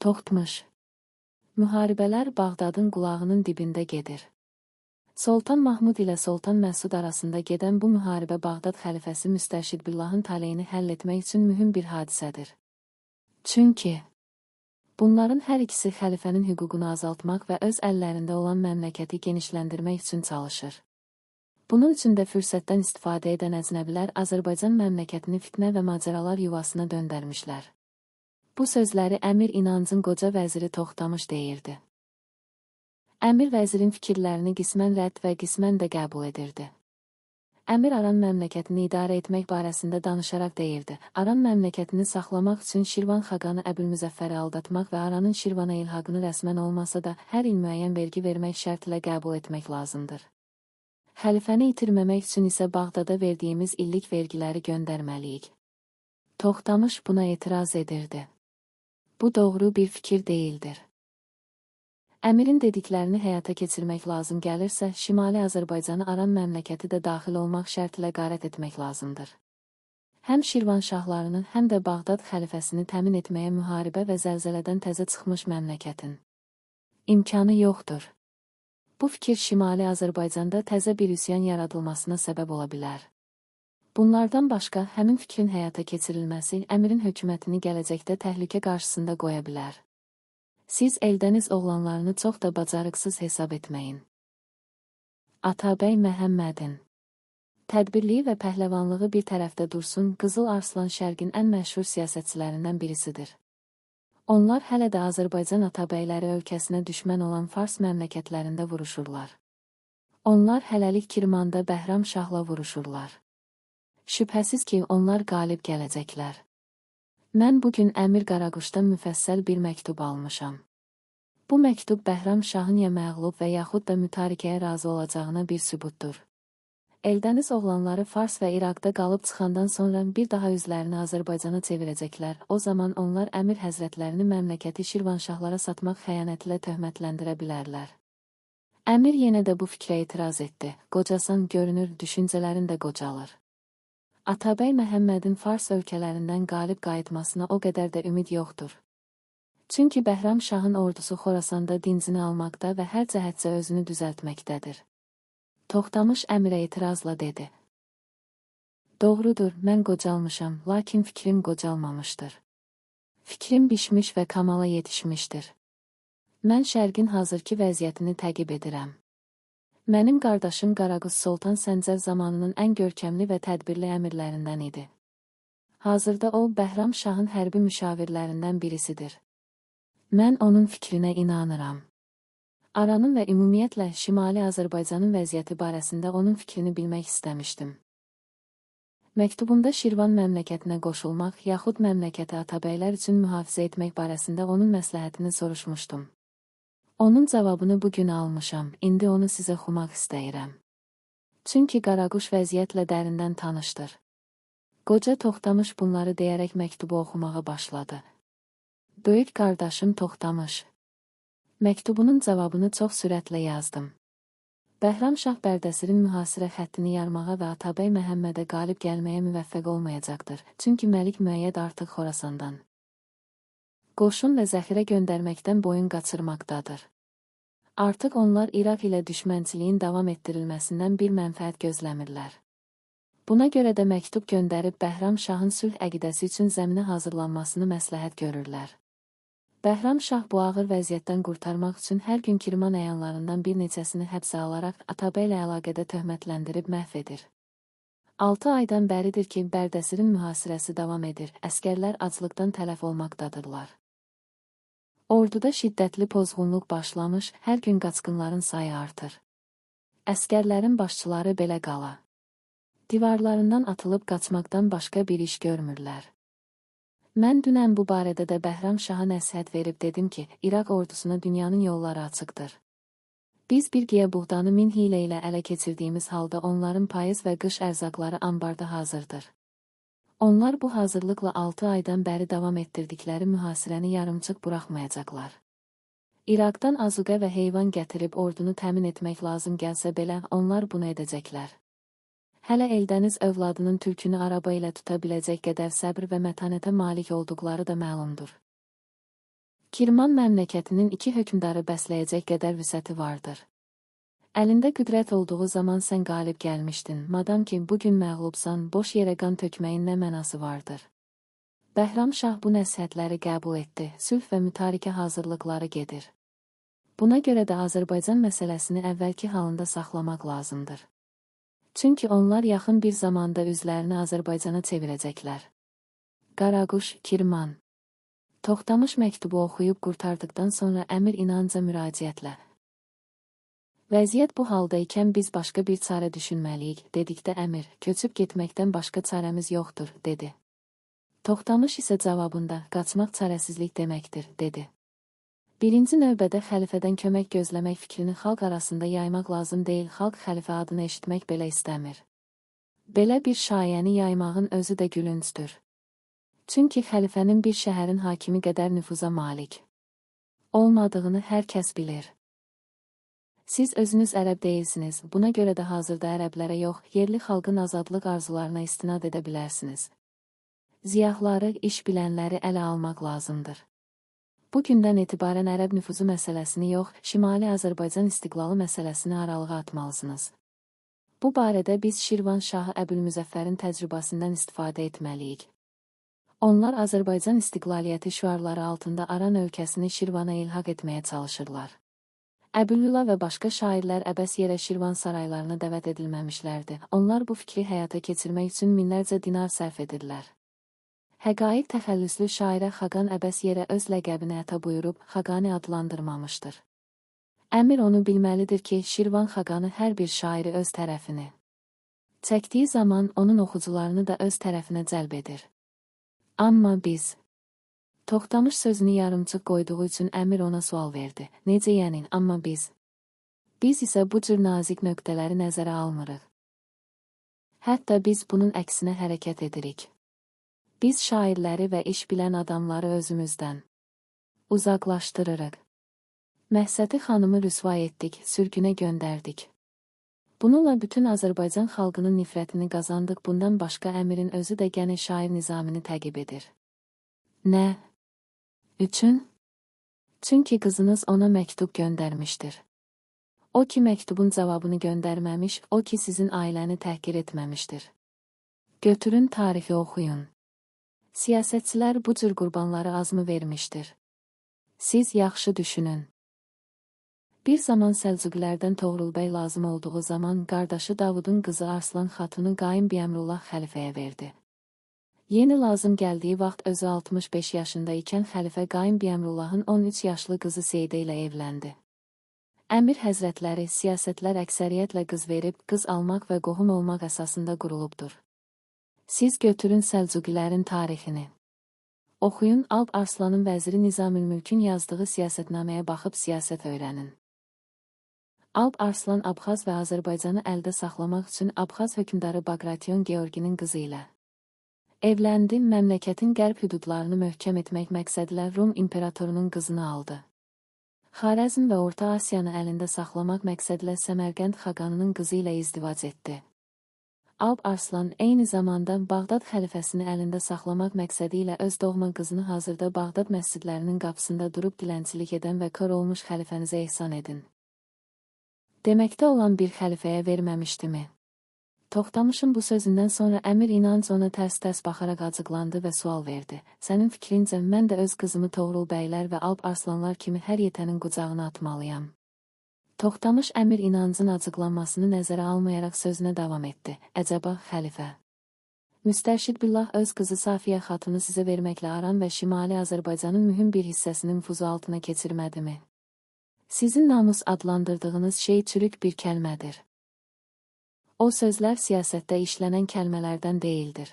Toxtmuş. Müharibələr Bağdadın qulağının dibində gedir. Sultan Mahmud ilə Sultan Məsud arasında gedən bu müharibə Bağdad xəlifəsi Müstəşid Billahın taleyini həll etmək üçün mühüm bir hadisədir. Çünki bunların hər ikisi xəlifənin hüququnu azaltmaq və öz əllərində olan məmləkəti genişləndirmək üçün çalışır. Bunun üçün də fürsətdən istifadə edən əcnəbilər Azərbaycan məmləkətini fitnə və macəralar yuvasına döndərmişlər. Bu sözləri Əmir İnancın qoca vəziri Toxtamış deyirdi. Əmir vəzirin fikirlərini qismən rədd və qismən də qəbul edirdi. Əmir Aran məmləkətini idarə etmək barəsində danışaraq deyirdi. Aran məmləkətini saxlamaq üçün Şirvan xaqanı Əbülmüzəffəri aldatmaq və Aranın Şirvana ilhaqını rəsmən olmasa da hər il müəyyən vergi vermək şərt ilə qəbul etmək lazımdır. Xəlifəni itirməmək üçün isə Bağdada verdiyimiz illik vergiləri göndərməliyik. Toxtamış buna etiraz edirdi. Bu doğru bir fikir deyildir. Əmirin dediklərini həyata keçirmək lazım gəlirsə, Şimali Azərbaycanı Aran məmləkəti də daxil olmaq şərtilə qarət etmək lazımdır. Həm Şirvan şahlarını, həm də Bağdad xəlifəsini təmin etməyə müharibə və zəlzələdən təzə çıxmış məmləkətin imkanı yoxdur. Bu fikir Şimali Azərbaycanda təzə bir üsyan yaradılmasına səbəb ola bilər. Bunlardan başqa, həmin fikrin həyata keçirilməsi Əmirin hökumətini gələcəkdə təhlükə qarşısında qoya bilər. Siz Eldəniz oğlanlarını çox da bacarıqsız hesab etməyin. Atabəy Məhəmmədin tədbirliyi və pəhləvanlığı bir tərəfdə dursun, Qızıl Arslan Şərqin ən məşhur siyasətçilərindən birisidir. Onlar hələ də Azərbaycan Atabəyləri ölkəsinə düşmən olan Fars məmləkətlərində vuruşurlar. Onlar hələlik Kirmanda Bəhram Şahla vuruşurlar. Şübhəsiz ki, onlar qalib gələcəklər. Mən bugün Əmir Qaraquşdan müfəssəl bir məktub almışam. Bu məktub Bəhram Şahın ya məğlub və yaxud da mütarikəyə razı olacağına bir sübutdur. Eldəniz oğlanları Fars və İraqda qalıb çıxandan sonra bir daha üzlərini Azərbaycana çevirəcəklər. O zaman onlar Əmir həzrətlərini məmləkəti Şirvanşahlara satmaq xəyanətilə töhmətləndirə bilərlər. Əmir yenə də bu fikrə etiraz etdi. Qocasan görünür, düşüncələrin də qocalır. Atabəy Məhəmmədin Fars ölkələrindən qalib qayıtmasına o qədər də ümid yoxdur. Çünki Bəhram Şahın ordusu Xorasanda dincini almaqda və hər cəhətcə özünü düzəltməkdədir. Toxtamış Əmirə etirazla dedi. Doğrudur, mən qocalmışam, lakin fikrim qocalmamışdır. Fikrim bişmiş və kamala yetişmişdir. Mən Şərqin hazırki vəziyyətini təqib edirəm. Mənim qardaşım Qaraqus Sultan Səncər zamanının ən görkəmli və tədbirli əmirlərindən idi. Hazırda o, Bəhram Şahın hərbi müşavirlərindən birisidir. Mən onun fikrinə inanıram. Aranın və ümumiyyətlə Şimali Azərbaycanın vəziyyəti barəsində onun fikrini bilmək istəmişdim. Məktubumda Şirvan məmləkətinə qoşulmaq yaxud məmləkəti Atabəylər üçün mühafizə etmək barəsində onun məsləhətini soruşmuşdum. Onun cavabını bugün almışam, indi onu sizə oxumaq istəyirəm. Çünki Qaraquş vəziyyətlə dərindən tanışdır. Qoca Toxtamış bunları deyərək məktubu oxumağa başladı. Böyük qardaşım Toxtamış. Məktubunun cavabını çox sürətlə yazdım. Bəhram Şah Bərdəsirin mühasirə xəttini yarmağa və Atabəy Məhəmmədə qalib gəlməyə müvəffəq olmayacaqdır. Çünki Məlik Müəyyəd artıq Xorasandan qoşun və zəxirə göndərməkdən boyun qaçırmaqdadır. Artıq onlar İraq ilə düşmənçiliyin davam etdirilməsindən bir mənfəət gözləmirlər. Buna görə də məktub göndərib Bəhram Şahın sülh əqidəsi üçün zəminə hazırlanmasını məsləhət görürlər. Bəhram Şah bu ağır vəziyyətdən qurtarmaq üçün hər gün Kirman əyanlarından bir neçəsini həbsə alaraq Atabəylə əlaqədə töhmətləndirib məhv edir. 6 aydan bəridir ki, Bərdəsirin mühasirəsi davam edir, əskərlər aclıqdan tələf olmaqdadırlar. Orduda şiddətli pozğunluq başlamış, hər gün qaçqınların sayı artır. Əskərlərin başçıları belə qala divarlarından atılıb qaçmaqdan başqa bir iş görmürlər. Mən dünən bu barədə də Bəhram Şaha nəsihət verib dedim ki, İraq ordusuna dünyanın yolları açıqdır. Biz bir qiyə buğdanı 1000 hiylə ilə ələ keçirdiyimiz halda onların payız və qış ərzaqları ambarda hazırdır. Onlar bu hazırlıqla 6 aydan bəri davam etdirdikləri mühasirəni yarımçıq buraxmayacaqlar. İraqdan azuqə və heyvan gətirib ordunu təmin etmək lazım gəlsə belə, onlar bunu edəcəklər. Hələ Eldəniz övladının türkünü araba ilə tuta biləcək qədər səbr və mətanətə malik olduqları da məlumdur. Kirman məmləkətinin 2 hökmdarı bəsləyəcək qədər vüsəti vardır. Əlində qüdrət olduğu zaman sən qalib gəlmişdin, madam ki, bugün məğlubsan, boş yerə qan tökməyin nə mənası vardır? Bəhram Şah bu nəsihətləri qəbul etdi, sülh və mütarikə hazırlıqları gedir. Buna görə də Azərbaycan məsələsini əvvəlki halında saxlamaq lazımdır. Çünki onlar yaxın bir zamanda üzlərini Azərbaycana çevirəcəklər. Qaraquş, Kirman. Toxtamış məktubu oxuyub qurtardıqdan sonra Əmir İnanca müraciətlə. Vəziyyət bu halda ikən biz başqa bir çarə düşünməliyik, dedikdə Əmir, köçüb getməkdən başqa çarəmiz yoxdur, dedi. Toxtamış isə cavabında, qaçmaq çarəsizlik deməkdir, dedi. Birinci növbədə xəlifədən kömək gözləmək fikrini xalq arasında yaymaq lazım deyil, xalq xəlifə adını eşitmək belə istəmir. Belə bir şayəni yaymağın özü də gülüncdür. Çünki xəlifənin bir şəhərin hakimi qədər nüfuza malik olmadığını hər kəs bilir. Siz özünüz ərəb deyilsiniz, buna görə də hazırda ərəblərə yox, yerli xalqın azadlıq arzularına istinad edə bilərsiniz. Ziyahları, iş bilənləri ələ almaq lazımdır. Bu gündən etibarən ərəb nüfuzu məsələsini yox, Şimali Azərbaycan istiqlalı məsələsini aralığa atmalısınız. Bu barədə biz Şirvan Şahı Əbülmüzəffərin təcrübəsindən istifadə etməliyik. Onlar Azərbaycan istiqlaliyyəti şüarları altında Aran ölkəsini Şirvana ilhaq etməyə çalışırlar. Əbülüla və başqa şairlər əbəs yerə Şirvan saraylarına dəvət edilməmişlərdi. Onlar bu fikri həyata keçirmək üçün minlərcə dinar sərf edirlər. Həqaiq təxəllüslü şairə Xaqan əbəs yerə öz ləqəbini əta buyurub, Xaqani adlandırmamışdır. Əmir onu bilməlidir ki, Şirvan Xaqanı hər bir şairi öz tərəfini çəkdiyi zaman onun oxucularını da öz tərəfinə cəlb edir. Amma biz Toxtamış sözünü yarımçıq qoyduğu üçün Əmir ona sual verdi. Necə yəni, amma biz? Biz isə bu cür nazik nöqtələri nəzərə almırıq. Hətta biz bunun əksinə hərəkət edirik. Biz şairləri və iş bilən adamları özümüzdən uzaqlaşdırırıq. Məhsəti xanımı rüsva etdik, sürgünə göndərdik. Bununla bütün Azərbaycan xalqının nifrətini qazandıq. Bundan başqa Əmirin özü də gənə şair nizamini təqib edir. Nə üçün? Çünki qızınız ona məktub göndərmişdir. O ki məktubun cavabını göndərməmiş, o ki sizin ailəni təhqir etməmişdir. Götürün tarixi oxuyun. Siyasətçilər bu cür qurbanları azmı vermişdir? Siz yaxşı düşünün. Bir zaman Səlcuqilərdən Toğrulbəy lazım olduğu zaman qardaşı Davudun qızı Arslan xatunu Qaim Biəmrullah xəlifəyə verdi. Yeni lazım gəldiyi vaxt özü 65 yaşında ikən xəlifə Qaim Biəmrullahın 13 yaşlı qızı Seydə ilə evləndi. Əmir həzrətləri siyasətlər əksəriyyətlə qız verib, qız almaq və qohum olmaq əsasında qurulubdur. Siz götürün Səlcuqilərin tarixini. Oxuyun, Alp Arslanın vəziri Nizamülmülkün yazdığı siyasətnaməyə baxıb siyasət öyrənin. Alp Arslan Abxaz və Azərbaycanı əldə saxlamaq üçün Abxaz hökmdarı Baqration Georginin qızı ilə evləndi, məmləkətin qərb hüdudlarını möhkəm etmək məqsədilə Rum imperatorunun qızını aldı. Xarəzm və Orta Asiyanı əlində saxlamaq məqsədilə Səmərqənd xaqanının qızı ilə izdivac etdi. Alp Arslan eyni zamanda Bağdad xəlifəsini əlində saxlamaq məqsədi ilə öz doğma qızını hazırda Bağdad məscidlərinin qapısında durub dilənçilik edən və kör olmuş xəlifənizə ehsan edin deməkdə olan bir xəlifəyə verməmişdimi? Toxtamışın bu sözündən sonra Əmir İnanc ona tərs-tərs baxaraq acıqlandı və sual verdi. Sənin fikrincə, mən də öz qızımı Toğrulbəylər və Alp Arslanlar kimi hər yetənin qucağına atmalıyam. Toxtamış Əmir İnancın acıqlanmasını nəzərə almayaraq sözünə davam etdi. Əcəba, xəlifə. Müstərşid Billah öz qızı Safiyə xatunu sizə verməklə Aran və Şimali Azərbaycanın mühüm bir hissəsinin nüfuzu altına keçirmədimi? Sizin namus adlandırdığınız şey çürük bir kəlmədir. O sözlər siyasətdə işlənən kəlmələrdən deyildir.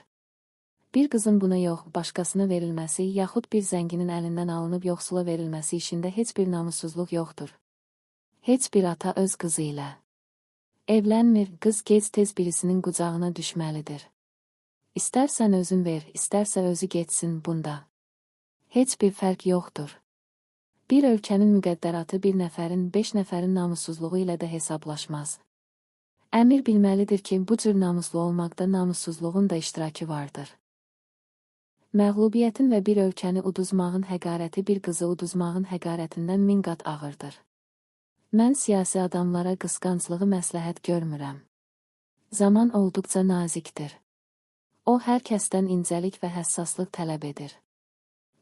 Bir qızın buna yox, başqasına verilməsi, yaxud bir zənginin əlindən alınıb yoxsula verilməsi işində heç bir namussuzluq yoxdur. Heç bir ata öz qızı ilə evlənmir, qız gec-tez birisinin qucağına düşməlidir. İstərsən özün ver, istərsə özü getsin, bunda heç bir fərq yoxdur. Bir ölkənin müqəddəratı bir nəfərin, 5 nəfərin namussuzluğu ilə də hesablaşmaz. Əmir bilməlidir ki, bu cür namuslu olmaqda namussuzluğun da iştirakı vardır. Məğlubiyyətin və bir ölkəni uduzmağın həqarəti bir qızı uduzmağın həqarətindən 1000 qat ağırdır. Mən siyasi adamlara qısqanclığı məsləhət görmürəm. Zaman olduqca nazikdir. O, hər kəsdən incəlik və həssaslıq tələb edir.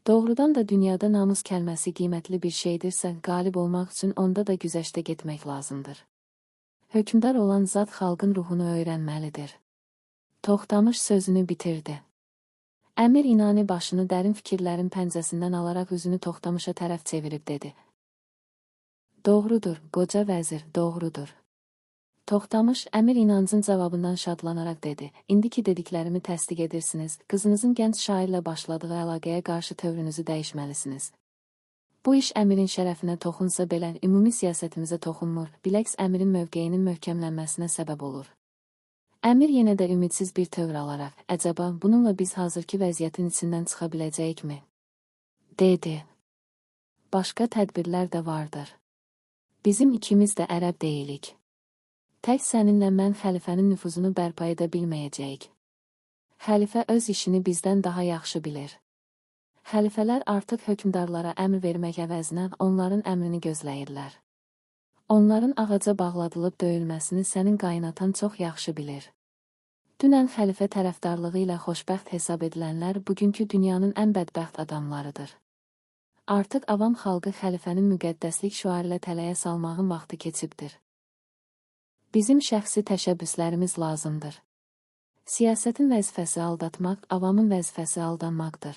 Doğrudan da dünyada namus kəlməsi qiymətli bir şeydirsə, qalib olmaq üçün onda da güzəştə getmək lazımdır. Hökmdar olan zat xalqın ruhunu öyrənməlidir. Toxtamış sözünü bitirdi. Əmir İnani başını dərin fikirlərin pəncəsindən alaraq üzünü Toxtamışa tərəf çevirib dedi. Doğrudur, qoca vəzir, doğrudur. Toxtamış, Əmir İnancın cavabından şadlanaraq dedi. İndi ki dediklərimi təsdiq edirsiniz, qızınızın gənc şairlə başladığı əlaqəyə qarşı tövrünüzü dəyişməlisiniz. Bu iş əmirin şərəfinə toxunsa belə, ümumi siyasətimizə toxunmur, biləks əmirin mövqeyinin möhkəmlənməsinə səbəb olur. Əmir yenə də ümidsiz bir tövr alaraq, əcəba, bununla biz hazırki vəziyyətin içindən çıxa biləcəyikmi? Dedi. Başqa tədbirlər də vardır. Bizim ikimiz də ərəb deyilik. Tək səninlə mən xəlifənin nüfuzunu bərpa edə bilməyəcəyik. Xəlifə öz işini bizdən daha yaxşı bilir. Xəlifələr artıq hökmdarlara əmr vermək əvəzinə onların əmrini gözləyirlər. Onların ağaca bağladılıb döyülməsini sənin qaynatan çox yaxşı bilir. Dünən xəlifə tərəfdarlığı ilə xoşbəxt hesab edilənlər bugünkü dünyanın ən bədbəxt adamlarıdır. Artıq avam xalqı xəlifənin müqəddəslik şüarı ilə tələyə salmağın vaxtı keçibdir. Bizim şəxsi təşəbbüslərimiz lazımdır. Siyasətin vəzifəsi aldatmaq, avamın vəzifəsi aldanmaqdır.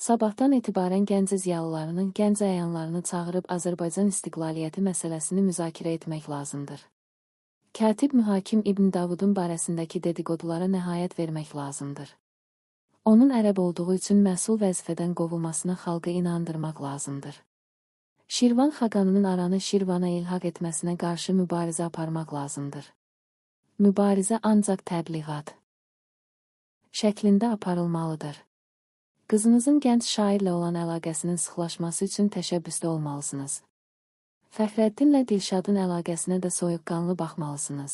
Sabahdan etibarən gənc ziyalılarının, gənc əyanlarını çağırıb Azərbaycan istiqlaliyyəti məsələsini müzakirə etmək lazımdır. Katib mühakim İbn Davudun barəsindəki dediqodulara nəhayət vermək lazımdır. Onun ərəb olduğu üçün məsul vəzifədən qovulmasına xalqı inandırmaq lazımdır. Şirvan xaqanının Aranı Şirvana ilhaq etməsinə qarşı mübarizə aparmaq lazımdır. Mübarizə ancaq təbliğat şəklində aparılmalıdır. Qızınızın gənc şairlə olan əlaqəsinin sıxlaşması üçün təşəbbüsdə olmalısınız. Fəxrəddinlə Dilşadın əlaqəsinə də soyuqqanlı baxmalısınız.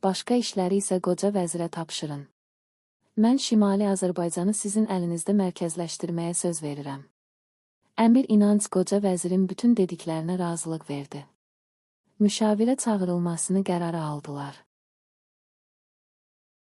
Başqa işləri isə qoca vəzirə tapşırın. Mən Şimali Azərbaycanı sizin əlinizdə mərkəzləşdirməyə söz verirəm. Əmir İnanc qoca vəzirin bütün dediklərinə razılıq verdi. Müşavirə çağırılmasını qərara aldılar.